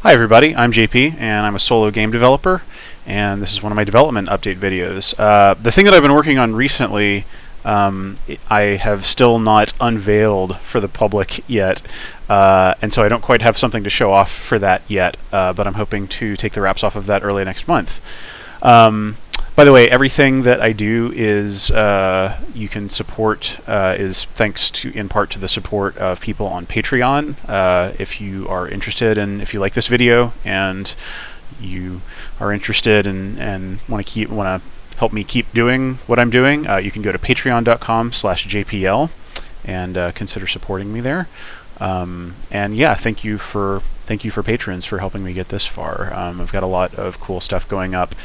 Hi everybody, I'm JP and I'm a solo game developer, and this is one of my development update videos. The thing that I've been working on recently, I have still not unveiled for the public yet, and so I don't quite have something to show off for that yet, but I'm hoping to take the wraps off of that early next month. By the way, everything that I do is you can support is thanks to, in part, to the support of people on Patreon. If you are interested, and if you like this video and you are interested and want to help me keep doing what I'm doing, you can go to patreon.com/jpl and consider supporting me there. And yeah, thank you for patrons for helping me get this far. I've got a lot of cool stuff going up.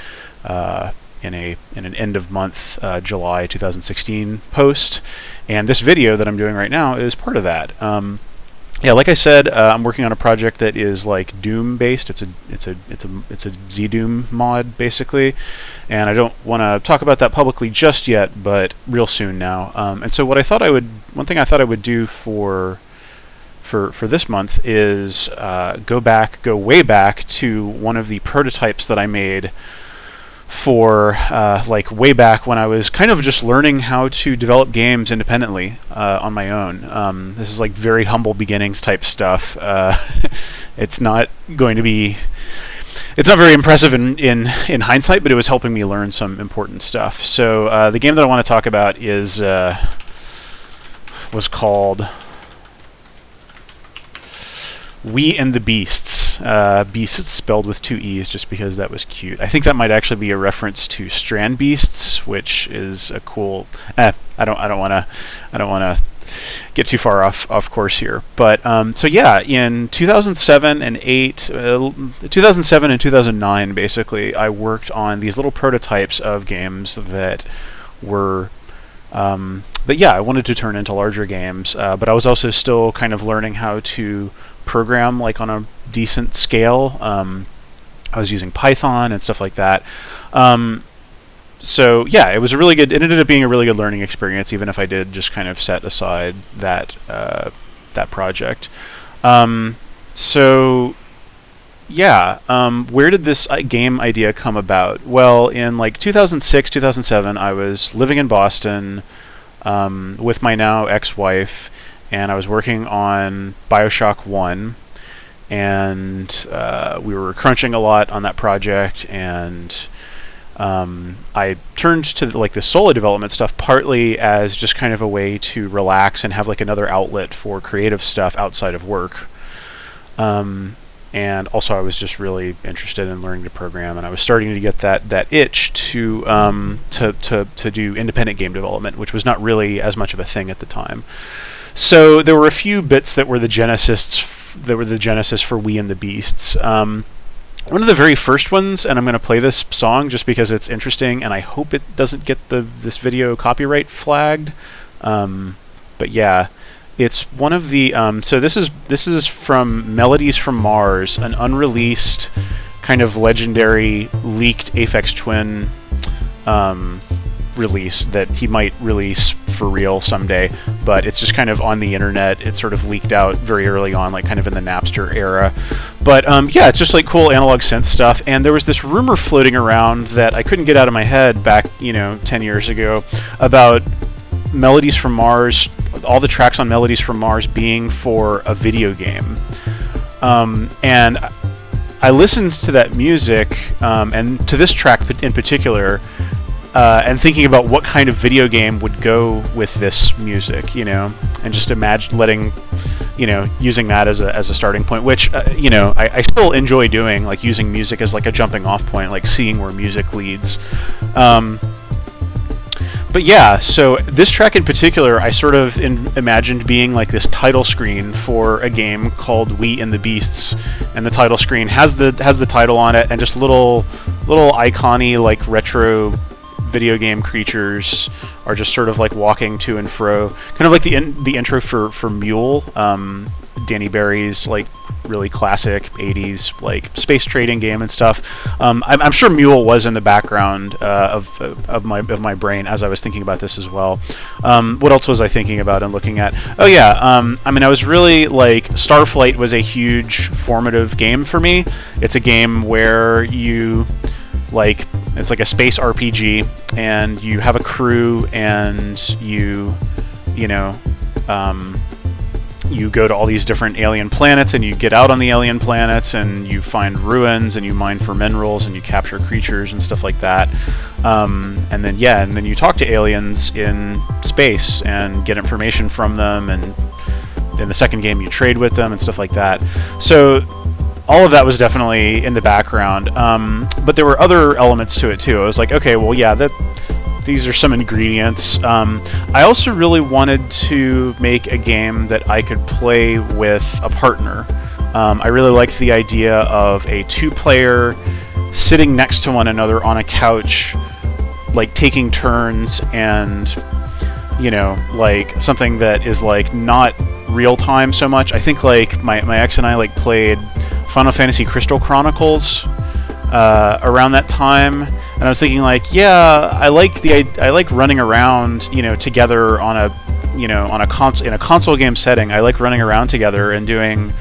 In an end of month July 2016 post, and this video that I'm doing right now is part of that. Yeah, like I said, I'm working on a project that is like Doom based. It's a ZDoom mod basically, and I don't want to talk about that publicly just yet, but real soon now. And so one thing I thought I would do for this month is go way back to one of the prototypes that I made for like way back when I was kind of just learning how to develop games independently on my own. This is like very humble beginnings type stuff. It's not very impressive in hindsight, but it was helping me learn some important stuff. So the game that I want to talk about was called We and the Beasts. Beasts spelled with 2 E's just because that was cute. I think that might actually be a reference to Strand Beasts, which is a cool. I don't want to get too far off course here. But so yeah, in 2007 and 2009, basically, I worked on these little prototypes of games that were. But yeah, I wanted to turn into larger games, but I was also still kind of learning how to program like on a decent scale. I was using Python and stuff like that. So yeah, it ended up being a really good learning experience, even if I did just kind of set aside that project. So yeah, where did this game idea come about? Well, in like 2006, 2007, I was living in Boston with my now ex-wife, and I was working on BioShock 1, and we were crunching a lot on that project, and I turned to like the solo development stuff partly as just kind of a way to relax and have like another outlet for creative stuff outside of work. And also I was just really interested in learning to program, and I was starting to get that itch to do independent game development, which was not really as much of a thing at the time. So there were a few bits that were the genesis for We and the Beasts. One of the very first ones, and I'm going to play this song just because it's interesting, and I hope it doesn't get this video copyright flagged. But yeah, it's one of the. So this is from Melodies from Mars, an unreleased kind of legendary leaked Aphex Twin release that he might release for real someday, but it's just kind of on the internet. It sort of leaked out very early on, like kind of in the Napster era. But yeah, it's just like cool analog synth stuff. And there was this rumor floating around that I couldn't get out of my head back, 10 years ago, about Melodies from Mars, all the tracks on Melodies from Mars being for a video game. And I listened to that music, and to this track in particular, and thinking about what kind of video game would go with this music, and just imagine using that as a starting point, which, I still enjoy doing, like using music as like a jumping off point, like seeing where music leads. But yeah, so this track in particular, I sort of imagined being like this title screen for a game called We and the Beasts, and the title screen has the title on it, and just little icon-y like retro video game creatures are just sort of like walking to and fro, kind of like the intro for Mule, Danny Barry's like really classic 80s like space trading game and stuff. I'm sure Mule was in the background of my brain as I was thinking about this as well. What else was I thinking about and looking at? Oh yeah, I mean, I was really like, Starflight was a huge formative game for me. It's a game where you like, it's like a space RPG, and you have a crew, and you know, you go to all these different alien planets, and you get out on the alien planets, and you find ruins, and you mine for minerals, and you capture creatures and stuff like that. And then you talk to aliens in space and get information from them, and in the second game you trade with them and stuff like that. So all of that was definitely in the background, but there were other elements to it too. I was like, okay, well, yeah, these are some ingredients. I also really wanted to make a game that I could play with a partner. I really liked the idea of a two-player sitting next to one another on a couch, like taking turns, and like something that is like not real time so much. I think like my ex and I like played Final Fantasy Crystal Chronicles around that time, and I was thinking like, yeah, I like running around, together on a, in a console game setting. I like running around together and doing,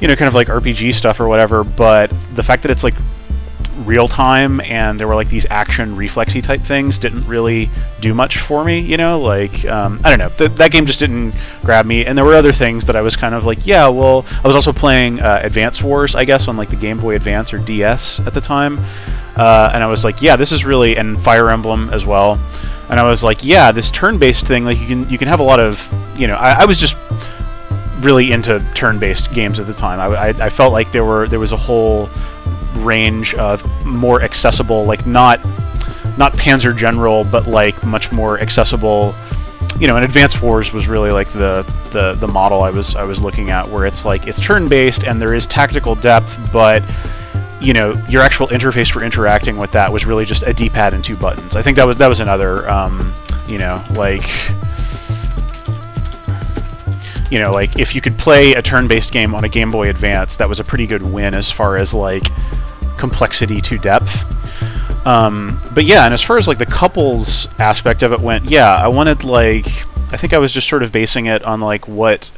kind of like RPG stuff or whatever. But the fact that it's like real time and there were like these action reflexy type things didn't really do much for me, like I don't know, that game just didn't grab me. And there were other things that I was kind of like, yeah, well, I was also playing Advance Wars, I guess, on like the Game Boy Advance or DS at the time, and I was like, yeah, this is really, and Fire Emblem as well, and I was like, yeah, this turn-based thing, like you can have a lot of, I was just really into turn-based games at the time. I felt like there was a whole range of more accessible, like not Panzer General, but like much more accessible, and Advance Wars was really like the model I was looking at, where it's like it's turn-based and there is tactical depth, but your actual interface for interacting with that was really just a D-pad and two buttons. I think that was another like if you could play a turn-based game on a Game Boy Advance, that was a pretty good win as far as like complexity to depth. But yeah, and as far as like the couples aspect of it went, yeah, I wanted like, I think I was just sort of basing it on like what,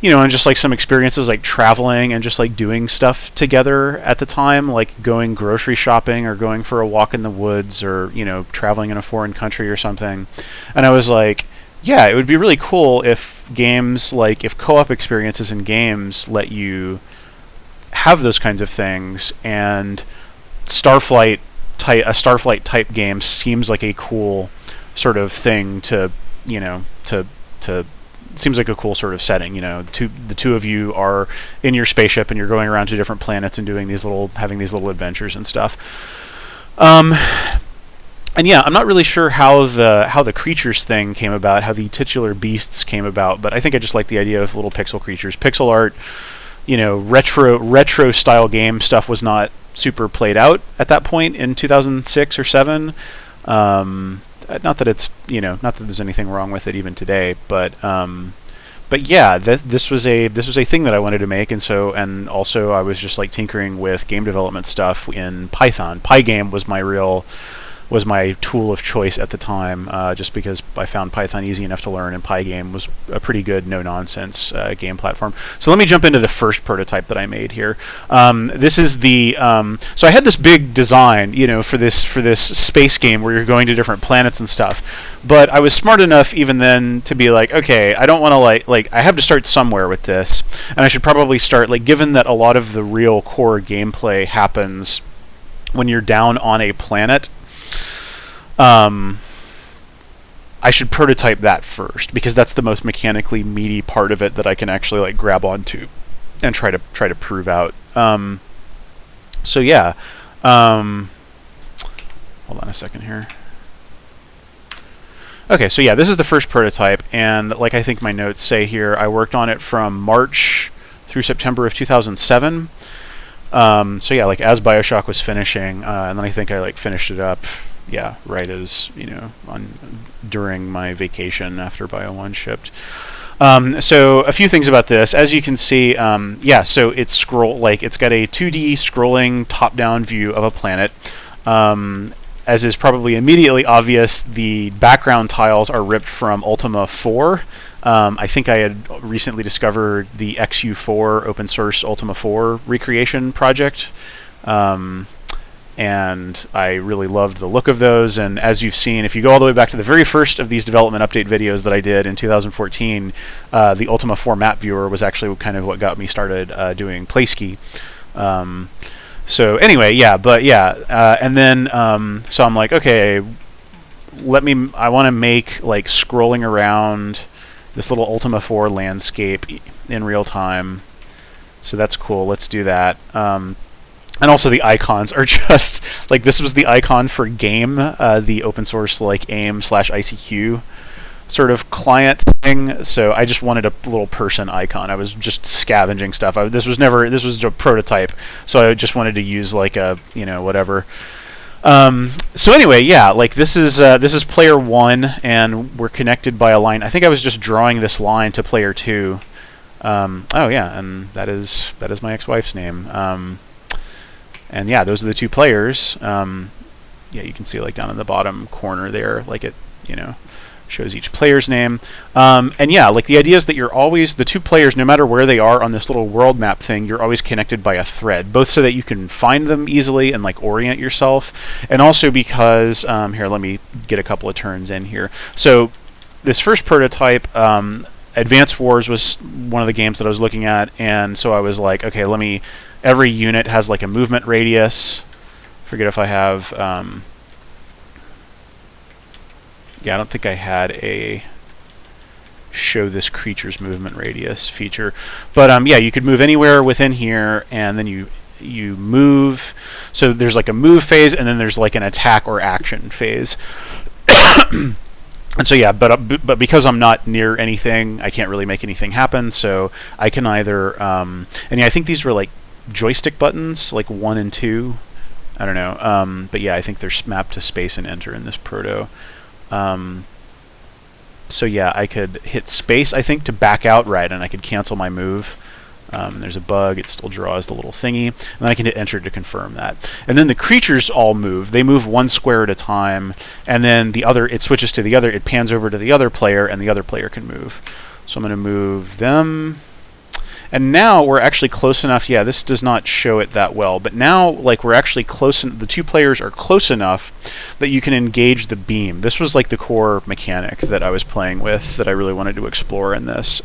and just like some experiences like traveling and just like doing stuff together at the time, like going grocery shopping or going for a walk in the woods, or traveling in a foreign country or something. And I was like, yeah, it would be really cool if games, like if co-op experiences in games let you have those kinds of things, and a Starflight type game seems like a cool sort of thing to seems like a cool sort of setting. The two of you are in your spaceship and you're going around to different planets and having these little adventures and stuff. And yeah, I'm not really sure how the creatures thing came about, how the titular beasts came about, but I think I just like the idea of little pixel creatures. Pixel art, retro style game stuff was not super played out at that point in 2006 or 7. Not that it's, not that there's anything wrong with it even today, but yeah, this was a thing that I wanted to make, and also I was just like tinkering with game development stuff in Python. Pygame was my tool of choice at the time, just because I found Python easy enough to learn, and Pygame was a pretty good no-nonsense game platform. So let me jump into the first prototype that I made here. This is the so I had this big design, for this space game where you're going to different planets and stuff. But I was smart enough even then to be like, okay, I don't want to like I have to start somewhere with this, and I should probably start, like, given that a lot of the real core gameplay happens when you're down on a planet. I should prototype that first, because that's the most mechanically meaty part of it that I can actually like grab onto and try to prove out. So yeah, hold on a second here. Okay, so yeah, this is the first prototype, and like I think my notes say here, I worked on it from March through September of 2007. So yeah, like as BioShock was finishing, and then I think I like finished it up. Yeah, right as during my vacation after Bio 1 shipped. So a few things about this. As you can see, yeah, so it's it's got a 2D scrolling top-down view of a planet. As is probably immediately obvious, the background tiles are ripped from Ultima 4. I think I had recently discovered the XU4 open source Ultima 4 recreation project. And I really loved the look of those. And as you've seen, if you go all the way back to the very first of these development update videos that I did in 2014, the Ultima 4 map viewer was actually kind of what got me started doing Playski. So anyway, yeah, but yeah, and then so I'm like, okay, I want to make like scrolling around this little Ultima 4 landscape in real time. So that's cool. Let's do that. And also the icons are just like, this was the icon for Game, the open source like AIM/ICQ sort of client thing. So I just wanted a little person icon. I was just scavenging stuff. This was a prototype, so I just wanted to use like a, you know, whatever. So anyway, yeah, like this is player 1, and we're connected by a line. I think I was just drawing this line to player 2. Oh yeah, and that is my ex-wife's name. And yeah, those are the two players. Yeah, you can see like down in the bottom corner there, like it, you know, shows each player's name. And yeah, like the idea is that you're always, the two players, no matter where they are on this little world map thing, you're always connected by a thread, both so that you can find them easily and like orient yourself, and also because, here, let me get a couple of turns in here. So this first prototype, Advanced Wars was one of the games that I was looking at, and so I was like, okay, every unit has like a movement radius. Forget if I have, yeah, I don't think I had a show this creature's movement radius feature, but yeah, you could move anywhere within here, and then you move. So there's like a move phase, and then there's like an attack or action phase. And so yeah, but because I'm not near anything, I can't really make anything happen. So I can either, and yeah, I think these were like joystick buttons, like 1 and 2. I don't know, but yeah, I think they're mapped to space and enter in this proto. So yeah, I could hit space, I think, to back out, right, and I could cancel my move. There's a bug, it still draws the little thingy, and then I can hit enter to confirm that. And then the creatures all move. They move 1 square at a time, and then it switches to the other, it pans over to the other player, and the other player can move. So I'm going to move them. And now we're actually close enough. Yeah, this does not show it that well, but now like we're actually close. The two players are close enough that you can engage the beam. This was like the core mechanic that I was playing with that I really wanted to explore in this.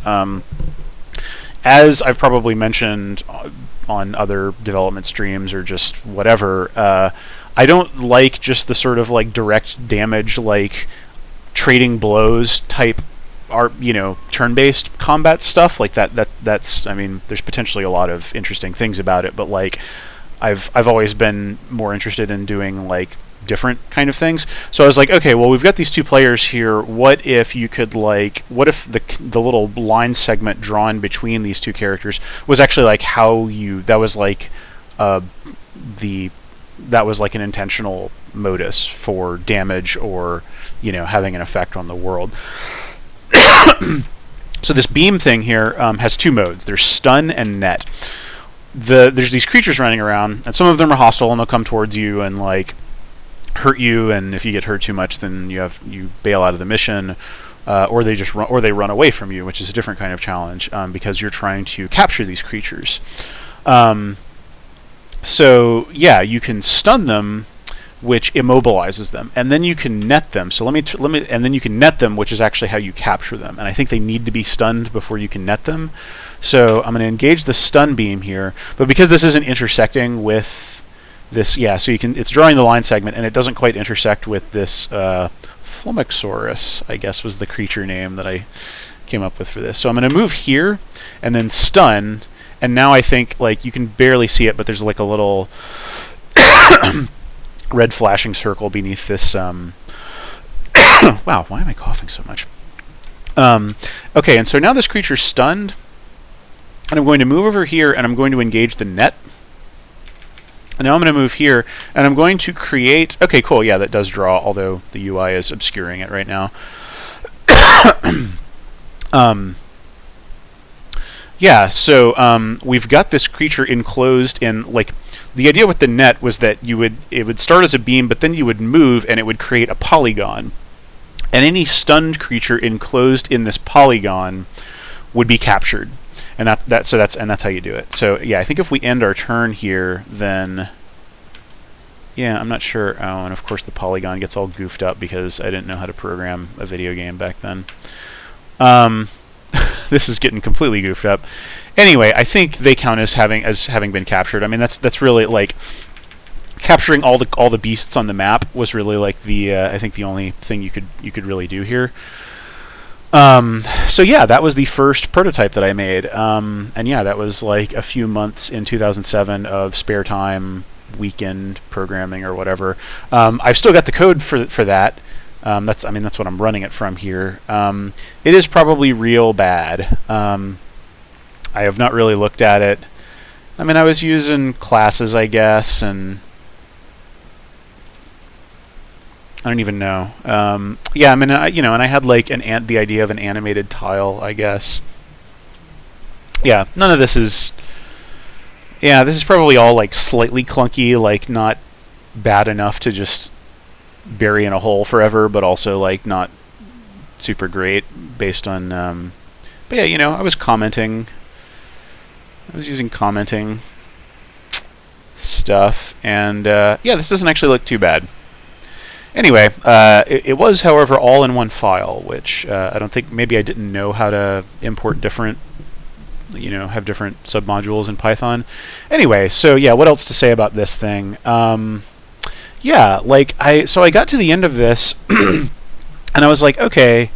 As I've probably mentioned on other development streams or just whatever, I don't like just the sort of like direct damage, like trading blows type turn-based combat stuff like that's I mean, there's potentially a lot of interesting things about it, but like I've always been more interested in doing like different kind of things. So I was like, okay, well, we've got these two players here. What if you could like, what if the little line segment drawn between these two characters was actually like that was like an intentional modus for damage or, you know, having an effect on the world. So this beam thing here has 2 modes. There's stun and net. There's these creatures running around, and some of them are hostile, and they'll come towards you and like hurt you. And if you get hurt too much, then you bail out of the mission, or they just run away from you, which is a different kind of challenge because you're trying to capture these creatures. So yeah, you can stun them, which immobilizes them, and then you can net them. So and then you can net them, which is actually how you capture them. And I think they need to be stunned before you can net them. So I'm going to engage the stun beam here, but because this isn't intersecting with this, yeah, so it's drawing the line segment, and it doesn't quite intersect with this Flummoxaurus, I guess was the creature name that I came up with for this. So I'm going to move here, and then stun, and now I think like you can barely see it, but there's like a little red flashing circle beneath this. Wow, why am I coughing so much? Okay, and so now this creature's stunned, and I'm going to move over here, and I'm going to engage the net. And now I'm going to move here, and I'm going to create... Okay, cool, yeah, that does draw, although the UI is obscuring it right now. Yeah, so we've got this creature enclosed in, like, the idea with the net was that it would start as a beam, but then you would move and it would create a polygon. And any stunned creature enclosed in this polygon would be captured. And that's how you do it. So yeah, I think if we end our turn here, then yeah, I'm not sure. Oh, and of course the polygon gets all goofed up because I didn't know how to program a video game back then. This is getting completely goofed up. Anyway, I think they count as having been captured. I mean, that's really like capturing all the beasts on the map was really like the I think the only thing you could really do here. So yeah, that was the first prototype that I made, and yeah, that was like a few months in 2007 of spare time, weekend programming or whatever. I've still got the code for that. That's what I'm running it from here. It is probably real bad. I have not really looked at it. I mean, I was using classes, I guess, and I don't even know. Yeah, I mean, and I had like the idea of an animated tile, I guess. Yeah, none of this is. Yeah, this is probably all like slightly clunky, like not bad enough to just bury in a hole forever, but also like not super great based on. But yeah, I was commenting. I was using commenting stuff, and yeah, this doesn't actually look too bad. Anyway, it was, however, all in one file, which I don't think, maybe I didn't know how to import different, have different submodules in Python. Anyway, so yeah, what else to say about this thing? Yeah, like so I got to the end of this, and I was like, okay,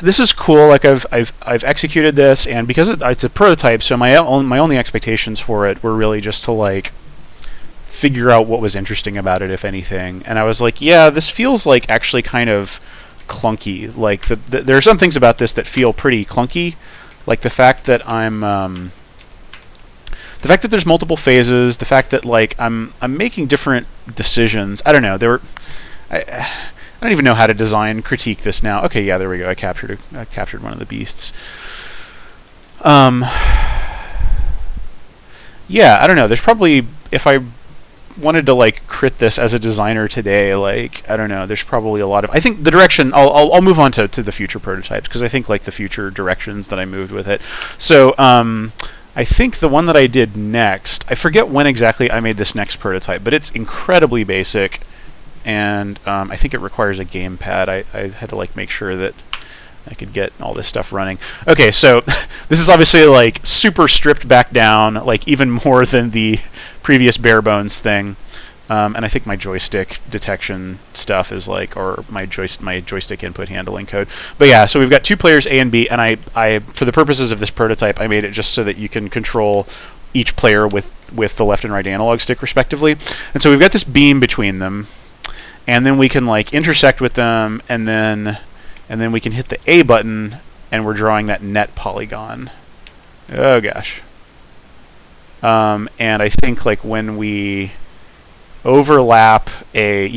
this is cool. Like I've executed this, and because it's a prototype, so my only expectations for it were really just to like figure out what was interesting about it, if anything. And I was like, yeah, this feels like actually kind of clunky. Like there are some things about this that feel pretty clunky, like the fact that the fact that there's multiple phases, the fact that like I'm making different decisions. I don't know. I don't even know how to critique this now. Okay, yeah, there we go. I captured one of the beasts. Yeah, I don't know. There's probably, if I wanted to like crit this as a designer today, like I don't know, there's probably a lot of, I think the direction, I'll move on to the future prototypes, because I think like the future directions that I moved with it. So I think the one that I did next, I forget when exactly I made this next prototype, but it's incredibly basic, and I think it requires a gamepad. I had to like make sure that I could get all this stuff running. Okay, so this is obviously like super stripped back down, like even more than the previous bare bones thing. And I think my joystick detection stuff is like, or my joystick input handling code. But yeah, so we've got two players, A and B, and I for the purposes of this prototype, I made it just so that you can control each player with the left and right analog stick respectively. And so we've got this beam between them, and then we can like intersect with them, and then we can hit the A button, and we're drawing that net polygon. Oh gosh. And I think like when we overlap a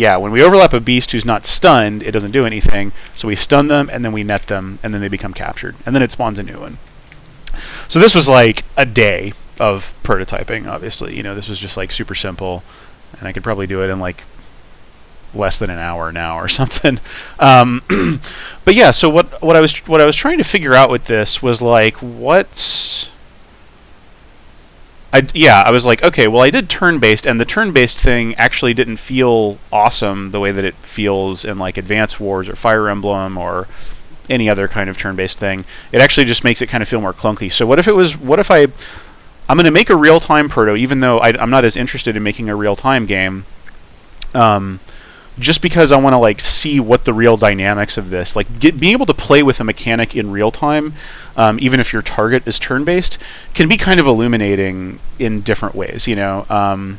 beast who's not stunned, it doesn't do anything. So we stun them, and then we net them, and then they become captured, and then it spawns a new one. So this was like a day of prototyping. Obviously, this was just like super simple, and I could probably do it in like less than an hour now or something. But yeah, so what I was trying to figure out with this was like, I was like, okay, well, I did turn-based, and the turn-based thing actually didn't feel awesome the way that it feels in like Advance Wars or Fire Emblem or any other kind of turn-based thing. It actually just makes it kind of feel more clunky. So I'm going to make a real-time proto, even though I'm not as interested in making a real-time game, just because I want to like see what the real dynamics of this, like being able to play with a mechanic in real time, even if your target is turn-based, can be kind of illuminating in different ways, and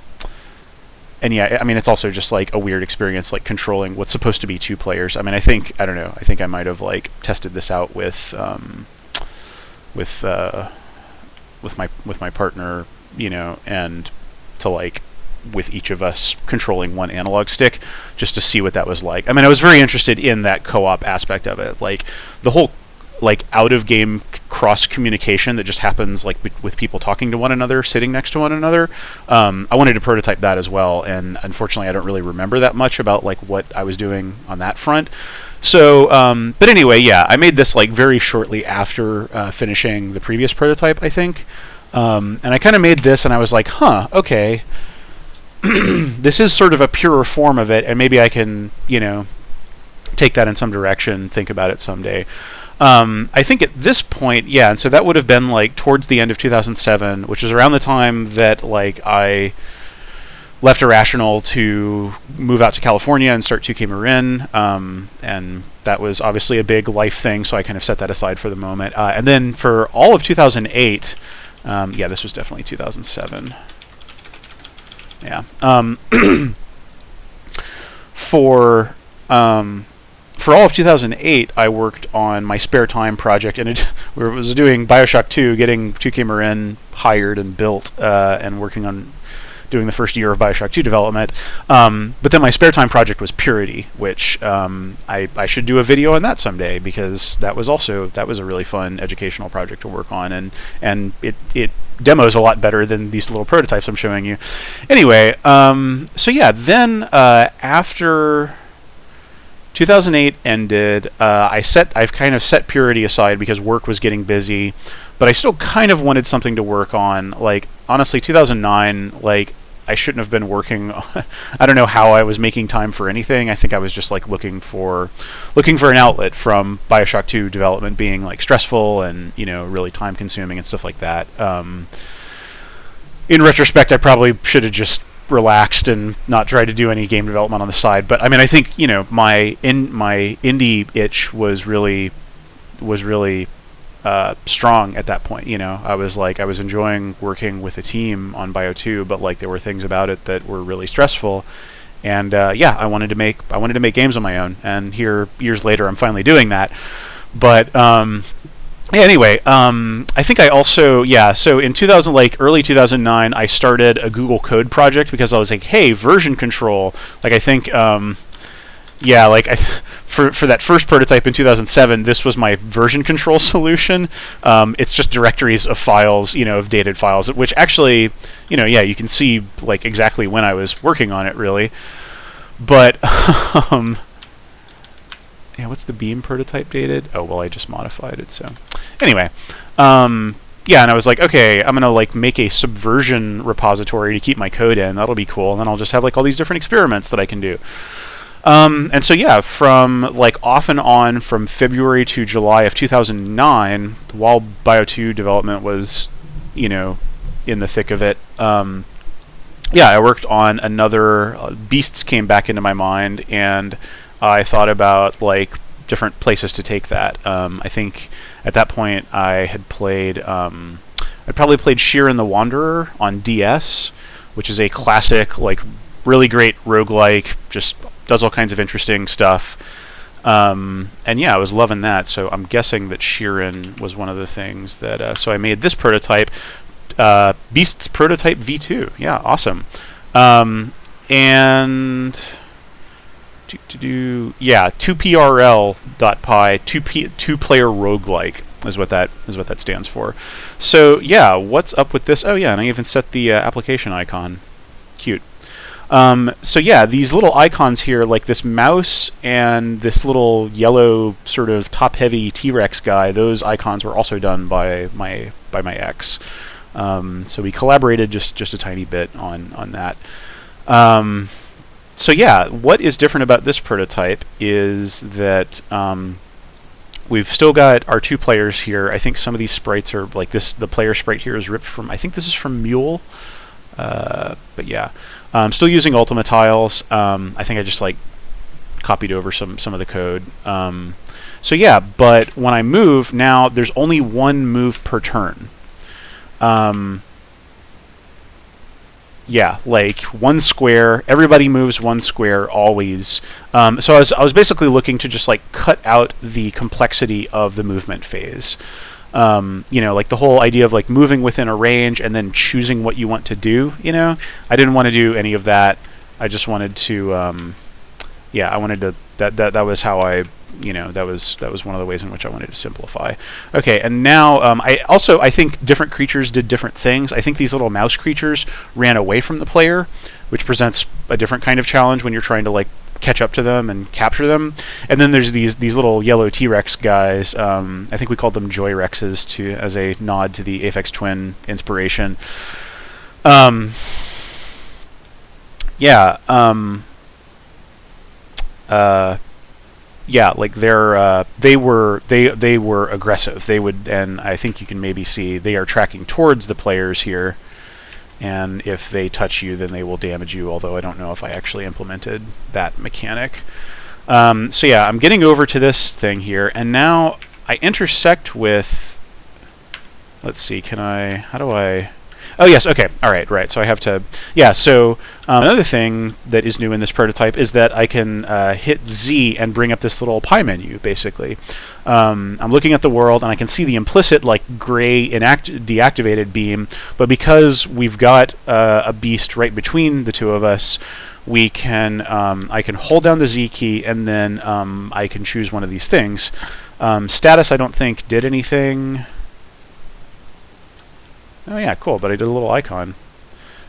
yeah, I mean, it's also just like a weird experience, like controlling what's supposed to be two players. I mean, I think I might have like tested this out with my partner, and to like with each of us controlling one analog stick, just to see what that was like. I mean, I was very interested in that co-op aspect of it. Like the whole like out of game cross communication that just happens like with people talking to one another, sitting next to one another. I wanted to prototype that as well, and unfortunately I don't really remember that much about like what I was doing on that front. So, but anyway, yeah, I made this like very shortly after finishing the previous prototype, I think. And I kind of made this, and I was like, huh, okay, this is sort of a purer form of it, and maybe I can, take that in some direction, think about it someday. I think at this point, yeah, and so that would have been like towards the end of 2007, which is around the time that like I left Irrational to move out to California and start 2K Marin, and that was obviously a big life thing, so I kind of set that aside for the moment. And then for all of 2008, yeah, this was definitely 2007. Yeah. For all of 2008, I worked on my spare time project, and it was doing Bioshock 2, getting 2K Marin hired and built, and working on doing the first year of Bioshock 2 development. But then my spare time project was Purity, which I should do a video on that someday, because that was a really fun educational project to work on, and it demos a lot better than these little prototypes I'm showing you. Anyway, so yeah, then after 2008 ended, I've kind of set Purity aside because work was getting busy, but I still kind of wanted something to work on. Like, honestly, 2009, like, I shouldn't have been working. I don't know how I was making time for anything. I think I was just like looking for an outlet from Bioshock 2 development being like stressful and really time consuming and stuff like that. In retrospect, I probably should have just relaxed and not tried to do any game development on the side. But I mean, I think my indie itch was really strong at that point. I was enjoying working with a team on Bio 2, but like there were things about it that were really stressful, and yeah, I wanted to make games on my own, and here years later I'm finally doing that. But yeah, anyway, I think I also, so in early 2009, I started a Google Code project because I was like, hey, version control, like I think yeah, like for that first prototype in 2007, this was my version control solution. It's just directories of files, of dated files, which actually, yeah, you can see like exactly when I was working on it, really. But yeah, what's the Beam prototype dated? Oh, well, I just modified it. So anyway, yeah, and I was like, okay, I'm gonna like make a Subversion repository to keep my code in. That'll be cool, and then I'll just have like all these different experiments that I can do. And so yeah, from like off and on from February to July of 2009, while Bio 2 development was, in the thick of it, yeah, I worked on another. Beasts came back into my mind, and I thought about like different places to take that. I think at that point I had played. I'd probably played Sheer and the Wanderer on DS, which is a classic, like really great roguelike, just does all kinds of interesting stuff. And yeah, I was loving that, so I'm guessing that Sheeran was one of the things that... so I made this prototype, Beasts Prototype V2. Yeah, awesome. And... yeah, 2PRL.py, two-player roguelike is what that stands for. So yeah, what's up with this? Oh yeah, and I even set the application icon. Cute. So yeah, these little icons here, like this mouse and this little yellow sort of top-heavy T-Rex guy, those icons were also done by my ex. So we collaborated just a tiny bit on that. So yeah, what is different about this prototype is that we've still got our two players here. I think some of these sprites are like this. The player sprite here is ripped from, I think this is from Mule. But yeah, I'm still using Ultima tiles. I think I just like copied over some of the code. So yeah, but when I move now, there's only one move per turn. Yeah, like one square. Everybody moves one square always. So I was basically looking to just like cut out the complexity of the movement phase. Like the whole idea of like moving within a range and then choosing what you want to do. I didn't want to do any of that. I just wanted to. Yeah, I wanted to. That was how I that was one of the ways in which I wanted to simplify. Okay, and now I think different creatures did different things. I think these little mouse creatures ran away from the player, which presents a different kind of challenge when you're trying to like catch up to them and capture them. And then there's these little yellow T-Rex guys. I think we called them Joy Rexes as a nod to the Aphex Twin inspiration. Like they were aggressive. They would, and I think you can maybe see they are tracking towards the players here. And if they touch you, then they will damage you, although I don't know if I actually implemented that mechanic. So yeah, I'm getting over to this thing here, and now I intersect with... Let's see, how do I... Oh yes, okay, right. So I have to... Yeah, so another thing that is new in this prototype is that I can hit Z and bring up this little pie menu, basically. I'm looking at the world, and I can see the implicit, like, gray deactivated beam, but because we've got a beast right between the two of us, we can... I can hold down the Z key, and then I can choose one of these things. Status, I don't think, did anything... Oh yeah, cool, but I did a little icon.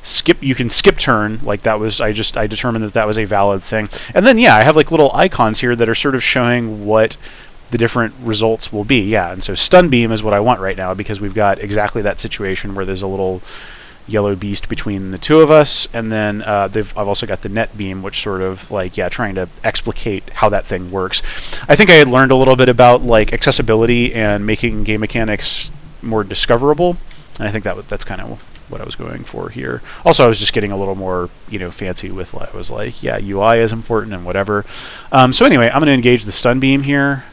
Skip, you can skip turn, like that was, I determined that was a valid thing. And then yeah, I have like little icons here that are sort of showing what the different results will be. Yeah, and so stun beam is what I want right now because we've got exactly that situation where there's a little yellow beast between the two of us, and then I've also got the net beam, which sort of like, yeah, trying to explicate how that thing works. I think I had learned a little bit about like accessibility and making game mechanics more discoverable. And I think that's kind of what I was going for here. Also, I was just getting a little more, fancy with. I was like, yeah, UI is important and whatever. So anyway, I'm going to engage the stun beam here.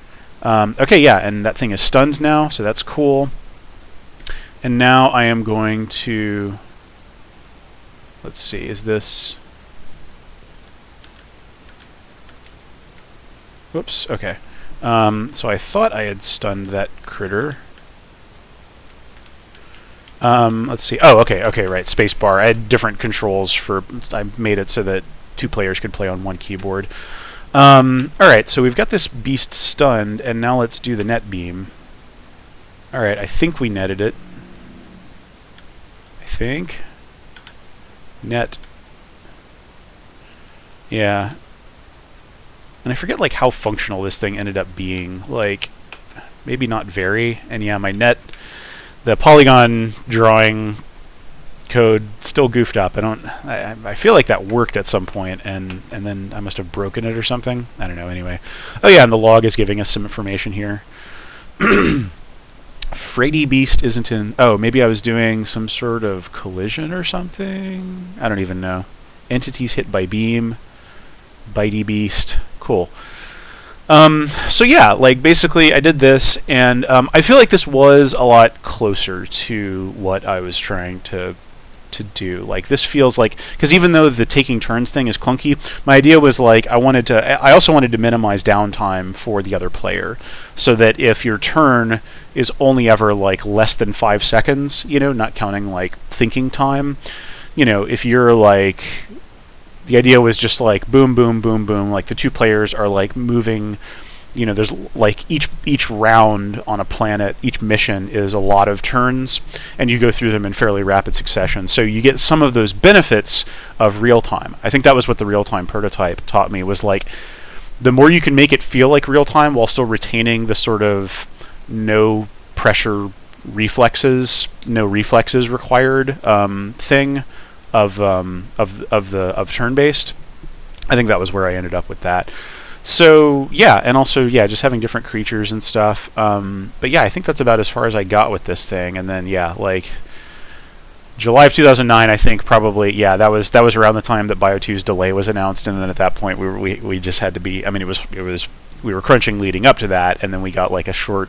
Okay, yeah, and that thing is stunned now, so that's cool. And now I am going to. Let's see, is this? Whoops. Okay. So I thought I had stunned that critter. Let's see. Oh, okay, right. Spacebar. I had different controls I made it so that two players could play on one keyboard. Alright, so we've got this beast stunned, and now let's do the net beam. Alright, I think we netted it. I think. Net. Yeah. And I forget, like, how functional this thing ended up being. Like, maybe not very. And yeah, my net... The polygon drawing code still goofed up. I feel like that worked at some point, and then I must have broken it or something. I don't know. Anyway, oh yeah, and the log is giving us some information here. Freighty Beast isn't in. Oh, maybe I was doing some sort of collision or something. I don't even know. Entities hit by beam. Bitey Beast. Cool. So yeah, like basically I did this, and I feel like this was a lot closer to what I was trying to do. Like this feels like, because even though the taking turns thing is clunky, my idea was like I also wanted to minimize downtime for the other player, so that if your turn is only ever like less than 5 seconds, not counting like thinking time, if you're like. The idea was just like boom, boom, boom, boom. Like the two players are like moving. There's like each round on a planet, each mission is a lot of turns, and you go through them in fairly rapid succession. So you get some of those benefits of real time. I think that was what the real time prototype taught me. Was like the more you can make it feel like real time while still retaining the sort of no pressure reflexes, no reflexes required thing. Of turn-based. I think that was where I ended up with that. So yeah, and also yeah, just having different creatures and stuff. But yeah, I think that's about as far as I got with this thing. And then yeah, like July of 2009, I think probably yeah, that was around the time that Bio2's delay was announced, and then at that point we just had to be. I mean, it was we were crunching leading up to that, and then we got like a short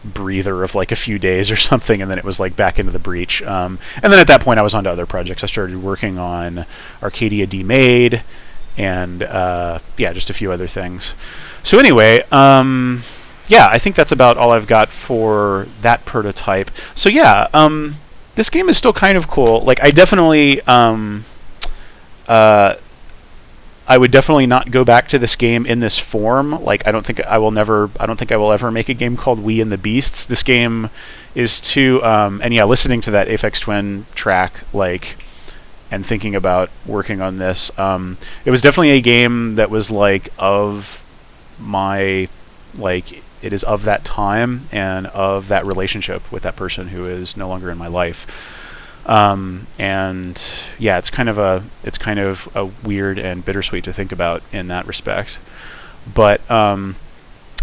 breather of like a few days or something, and then it was like back into the breach. And then at that point I was on to other projects. I started working on Arcadia Demade and yeah, just a few other things. So anyway, yeah, I think that's about all I've got for that prototype. So yeah, this game is still kind of cool. Like I definitely I would definitely not go back to this game in this form. Like, I don't think I will ever make a game called We and the Beasts. This game is too, and yeah, listening to that Aphex Twin track, like, and thinking about working on this, it was definitely a game that was like of my, like, it is of that time and of that relationship with that person who is no longer in my life. And yeah, it's kind of a weird and bittersweet to think about in that respect. But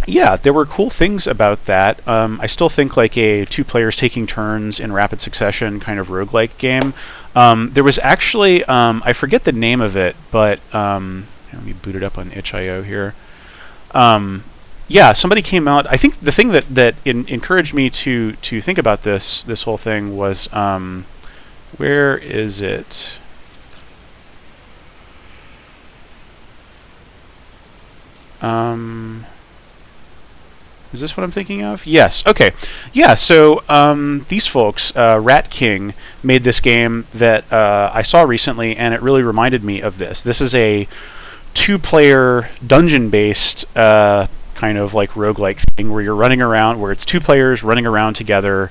yeah, there were cool things about that. I still think like a 2 players taking turns in rapid succession kind of roguelike game. There was actually, I forget the name of it, but let me boot it up on itch.io here. Yeah, somebody came out. I think the thing that encouraged me to think about this whole thing was, where is it? Is this what I'm thinking of? Yes. Okay. Yeah. So these folks, Rat King, made this game that I saw recently, and it really reminded me of this. This is a 2-player dungeon-based kind of like roguelike thing where you're running around, where it's 2 players running around together,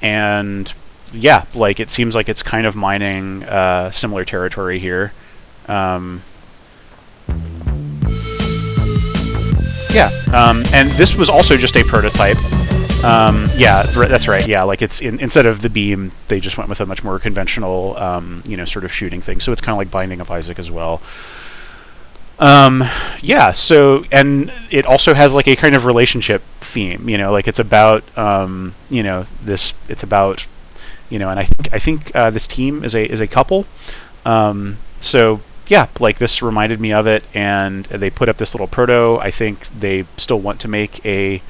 and yeah, like it seems like it's kind of mining similar territory here. Yeah, and this was also just a prototype. Yeah, that's right. Yeah, like it's instead of the beam, they just went with a much more conventional, sort of shooting thing. So it's kind of like Binding of Isaac as well. Yeah. So, and it also has like a kind of relationship theme. Like it's about, this. It's about, and I think this team is a couple. So. Yeah, like this reminded me of it, and they put up this little proto. I think they still want to make a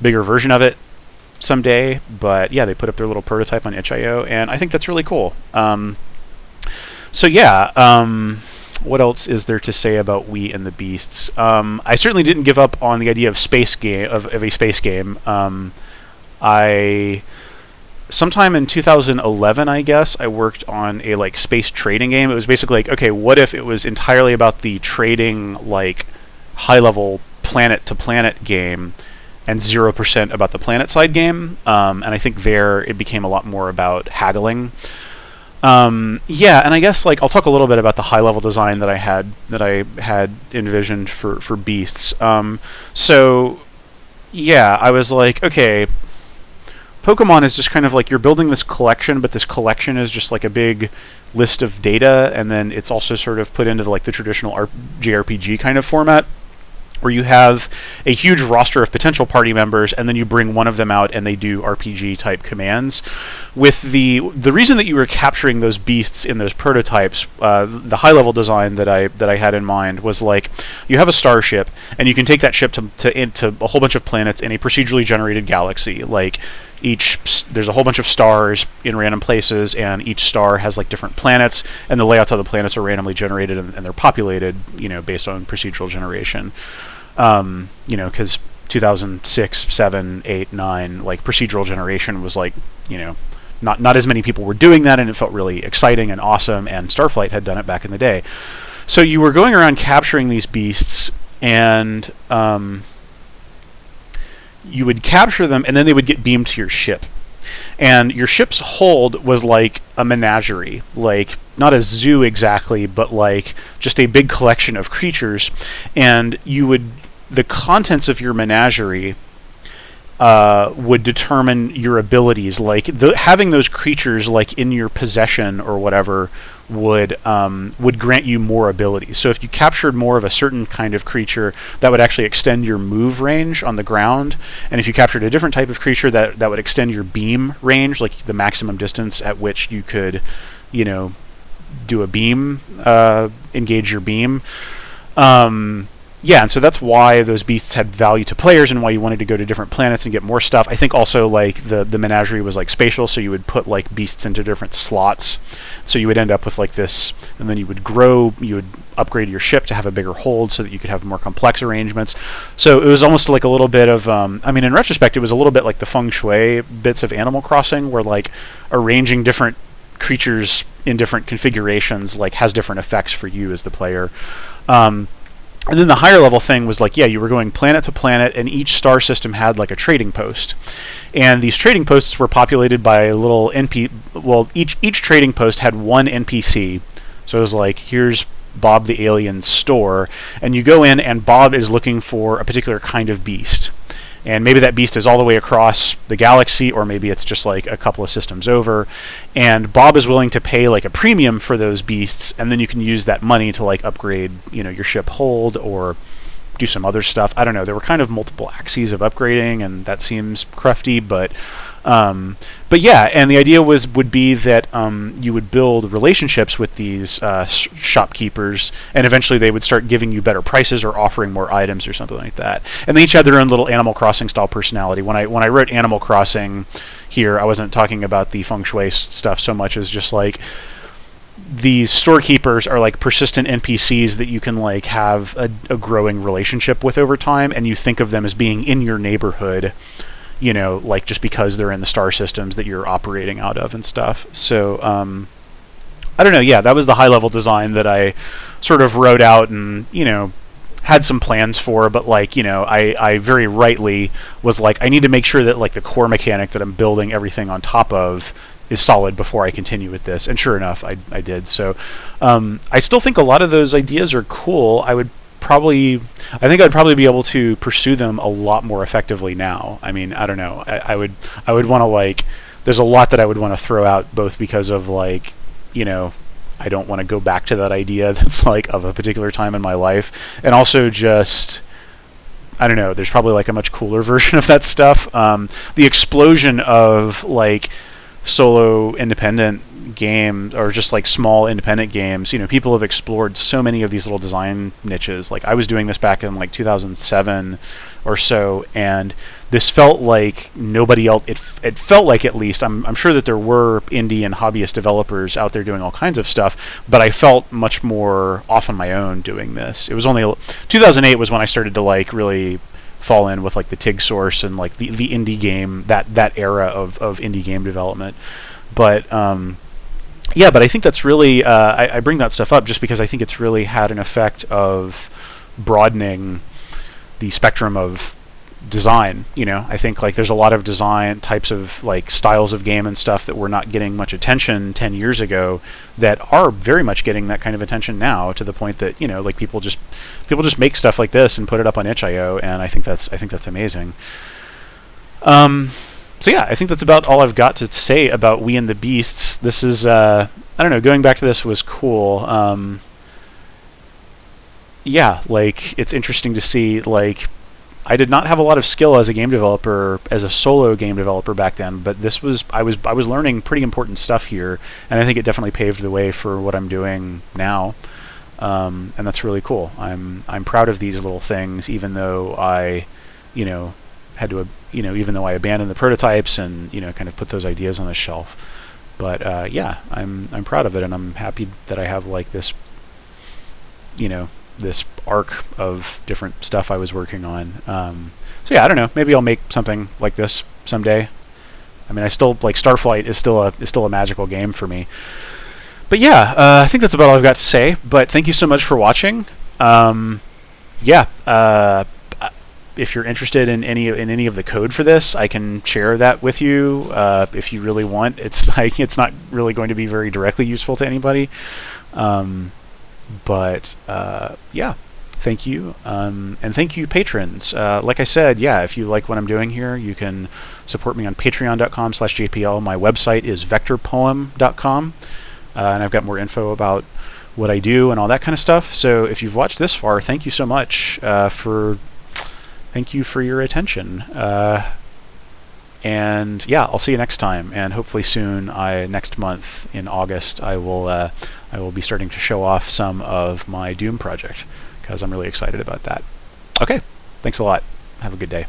bigger version of it someday, but yeah, they put up their little prototype on itch.io, and I think that's really cool. So yeah, what else is there to say about We and the Beasts? I certainly didn't give up on the idea of space game of a space game. Sometime in 2011, I guess, I worked on a like space trading game. It was basically like, okay, what if it was entirely about the trading, like high-level planet-to-planet game, and 0% about the planet side game? And I think there it became a lot more about haggling. Yeah, and I guess like I'll talk a little bit about the high-level design that I had envisioned for Beasts. So yeah, I was like, okay, Pokemon is just kind of like you're building this collection, but this collection is just like a big list of data, and then it's also sort of put into like the traditional JRPG kind of format, where you have a huge roster of potential party members, and then you bring one of them out and they do RPG type commands. With the reason that you were capturing those beasts in those prototypes, the high level design that I had in mind was like you have a starship, and you can take that ship to a whole bunch of planets in a procedurally generated galaxy. Like there's a whole bunch of stars in random places, and each star has like different planets, and the layouts of the planets are randomly generated, and they're populated, based on procedural generation. Because 2006, 7, 8, 9, like procedural generation was like, not as many people were doing that, and it felt really exciting and awesome, and Starflight had done it back in the day. So you were going around capturing these beasts, and you would capture them, and then they would get beamed to your ship. And your ship's hold was like a menagerie, like not a zoo exactly, but like just a big collection of creatures. And the contents of your menagerie would determine your abilities. Like having those creatures like in your possession or whatever would grant you more abilities. So if you captured more of a certain kind of creature, that would actually extend your move range on the ground. And if you captured a different type of creature, that would extend your beam range, like the maximum distance at which you could, do a beam, engage your beam. Yeah, and so that's why those beasts had value to players, and why you wanted to go to different planets and get more stuff. I think also like the menagerie was like spatial, so you would put like beasts into different slots. So you would end up with like this, and then you would upgrade your ship to have a bigger hold so that you could have more complex arrangements. So it was almost like a little bit of, in retrospect, it was a little bit like the feng shui bits of Animal Crossing, where like arranging different creatures in different configurations like has different effects for you as the player. And then the higher level thing was like, yeah, you were going planet to planet, and each star system had like a trading post. And these trading posts were populated by little well, each trading post had one NPC. So it was like, here's Bob the alien's store, and you go in and Bob is looking for a particular kind of beast. And maybe that beast is all the way across the galaxy, or maybe it's just like a couple of systems over. And Bob is willing to pay like a premium for those beasts, and then you can use that money to like upgrade, your ship hold or do some other stuff. I don't know. There were kind of multiple axes of upgrading, and that seems crufty, but yeah. And the idea would be that you would build relationships with these shopkeepers, and eventually they would start giving you better prices or offering more items or something like that. And they each had their own little Animal Crossing style personality. When I wrote Animal Crossing here, I wasn't talking about the feng shui stuff so much as just like, these storekeepers are like persistent NPCs that you can like have a growing relationship with over time, and you think of them as being in your neighborhood, like just because they're in the star systems that you're operating out of and stuff. So I don't know. Yeah, that was the high level design that I sort of wrote out and had some plans for, but like I very rightly was like, I need to make sure that like the core mechanic that I'm building everything on top of is solid before I continue with this. And sure enough, I did. So I still think a lot of those ideas are cool. I think I'd probably be able to pursue them a lot more effectively now. I mean, I don't know. I would want to like, there's a lot that I would want to throw out, both because of like, I don't want to go back to that idea that's like of a particular time in my life, and also just, I don't know, there's probably like a much cooler version of that stuff. The explosion of like solo independent games, or just like small independent games, people have explored so many of these little design niches. Like I was doing this back in like 2007 or so, and this felt like nobody else, it felt like, at least I'm sure that there were indie and hobbyist developers out there doing all kinds of stuff, but I felt much more off on my own doing this. It was only 2008 was when I started to like really fall in with like the TIG source and like the indie game, that era of indie game development. But yeah, but I think that's really, I bring that stuff up just because I think it's really had an effect of broadening the spectrum of design. I think like there's a lot of design types of like styles of game and stuff that were not getting much attention 10 years ago that are very much getting that kind of attention now, to the point that like people just make stuff like this and put it up on itch.io, and I think that's amazing. So yeah, I think that's about all I've got to say about We and the Beasts. This is I don't know, going back to this was cool. Yeah, like it's interesting to see, like, I did not have a lot of skill as a game developer, as a solo game developer back then, but I was learning pretty important stuff here, and I think it definitely paved the way for what I'm doing now. And that's really cool. I'm proud of these little things, even though I, had to, even though I abandoned the prototypes and kind of put those ideas on the shelf. But yeah, I'm proud of it, and I'm happy that I have like this, this arc of different stuff I was working on. So yeah, I don't know. Maybe I'll make something like this someday. I mean, I still like Starflight is still a magical game for me. But yeah, I think that's about all I've got to say. But thank you so much for watching. Yeah, if you're interested in any of the code for this, I can share that with you if you really want. It's like it's not really going to be very directly useful to anybody. But yeah, thank you, and thank you, patrons. Like I said, yeah, if you like what I'm doing here, you can support me on patreon.com/jpl. My website is vectorpoem.com, and I've got more info about what I do and all that kind of stuff. So if you've watched this far, thank you so much thank you for your attention. And yeah, I'll see you next time, and hopefully soon, next month in August, I will be starting to show off some of my Doom project, because I'm really excited about that. Okay, thanks a lot. Have a good day.